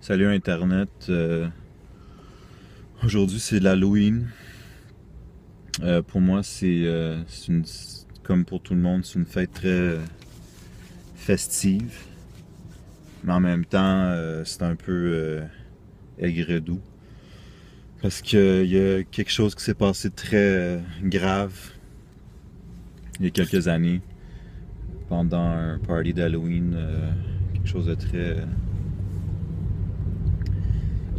Salut Internet. Aujourd'hui c'est l'Halloween. Pour moi comme pour tout le monde, c'est une fête très festive. Mais en même temps, c'est un peu aigre-doux. Parce qu'il y a quelque chose qui s'est passé de très grave il y a quelques années. Pendant un party d'Halloween. Quelque chose de très...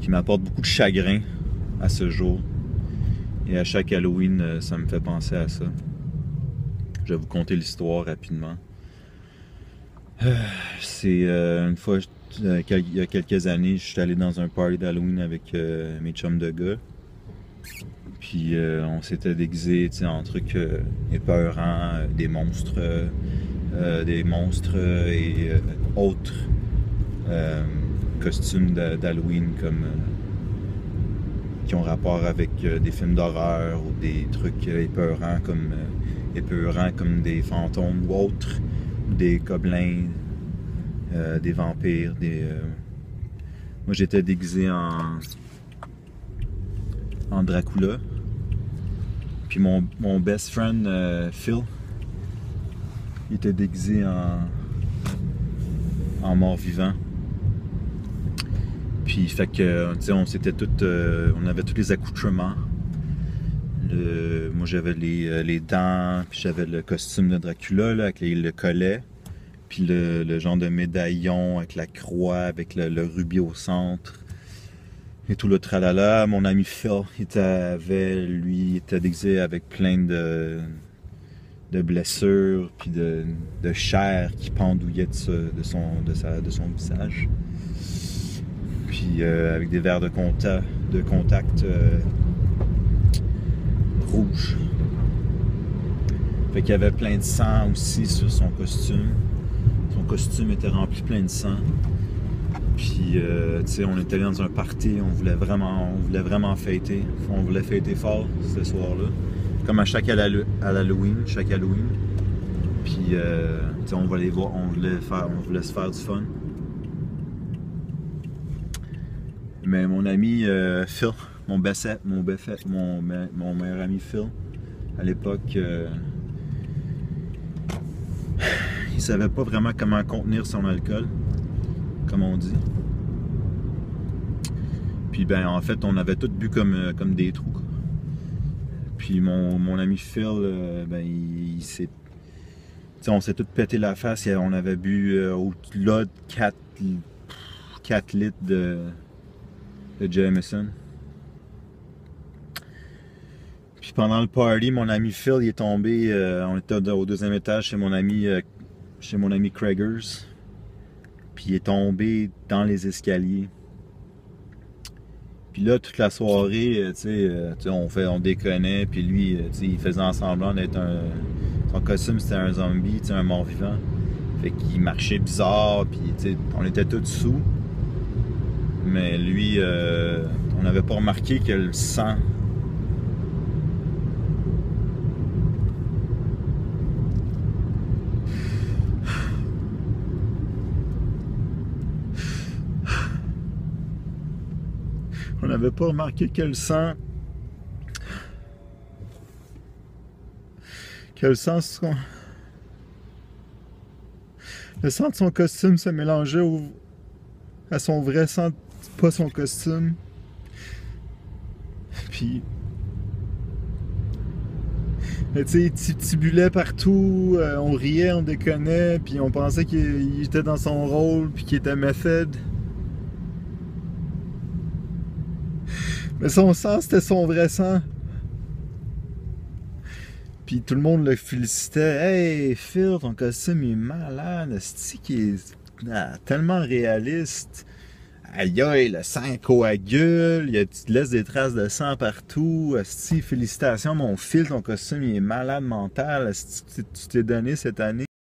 qui m'apporte beaucoup de chagrin à ce jour. Et à chaque Halloween, ça me fait penser à ça. Je vais vous conter l'histoire rapidement. C'est une fois, il y a quelques années, je suis allé dans un party d'Halloween avec mes chums de gars. Puis on s'était déguisés en trucs épeurants, des monstres et autres costumes d'Halloween comme qui ont rapport avec des films d'horreur ou des trucs épeurants comme des fantômes ou autres, ou des gobelins, des vampires, Moi j'étais déguisé en Dracula. Puis mon best friend Phil, il était déguisé en mort-vivant. Puis fait que, tu sais, on avait tous les accoutrements. Moi j'avais les dents, puis j'avais le costume de Dracula là, avec le collet, puis le genre de médaillon avec la croix, avec le rubis au centre. Et tout le tralala. Mon ami Phil, lui était déguisé avec plein de blessures, puis de chair qui pendouillait de son visage. Puis avec des verres de contact rouges. Fait qu'il y avait plein de sang aussi sur son costume. Son costume était rempli plein de sang. Puis, tu sais, on était allé dans un party, on voulait vraiment fêter. On voulait fêter fort ce soir-là. Comme à chaque Halloween. Puis, tu sais, on voulait se faire du fun. Mais mon ami Phil, mon meilleur ami Phil, à l'époque, il savait pas vraiment comment contenir son alcool, comme on dit. Puis ben en fait on avait tous bu comme des trous. Puis mon ami Phil, ben il s'est... T'sais, on s'est tous pété la face. On avait bu au-delà de 4 litres de Jameson. Puis pendant le party, mon ami Phil il est tombé. On était au deuxième étage chez mon ami Craigers. Puis il est tombé dans les escaliers. Puis là, toute la soirée, on déconnait. Puis lui, il faisait semblant d'être son costume, c'était un zombie, un mort-vivant. Fait qu'il marchait bizarre. Puis on était tous sous. Mais lui, on n'avait pas remarqué que le sang... On n'avait pas remarqué que le sang... le sang de son costume se mélangeait à son vrai sang, pas son costume. Puis... tu sais, il titubulait partout, on riait, on déconnait, puis on pensait qu'il était dans son rôle, puis qu'il était method. Mais son sang, c'était son vrai sang. Puis tout le monde le félicitait. Hey Phil, ton costume est malade. C'est qui est tellement réaliste. Aïe aïe, le sang coagule. Tu te laisses des traces de sang partout. Félicitations mon Phil, ton costume il est malade mental. Tu t'es donné cette année.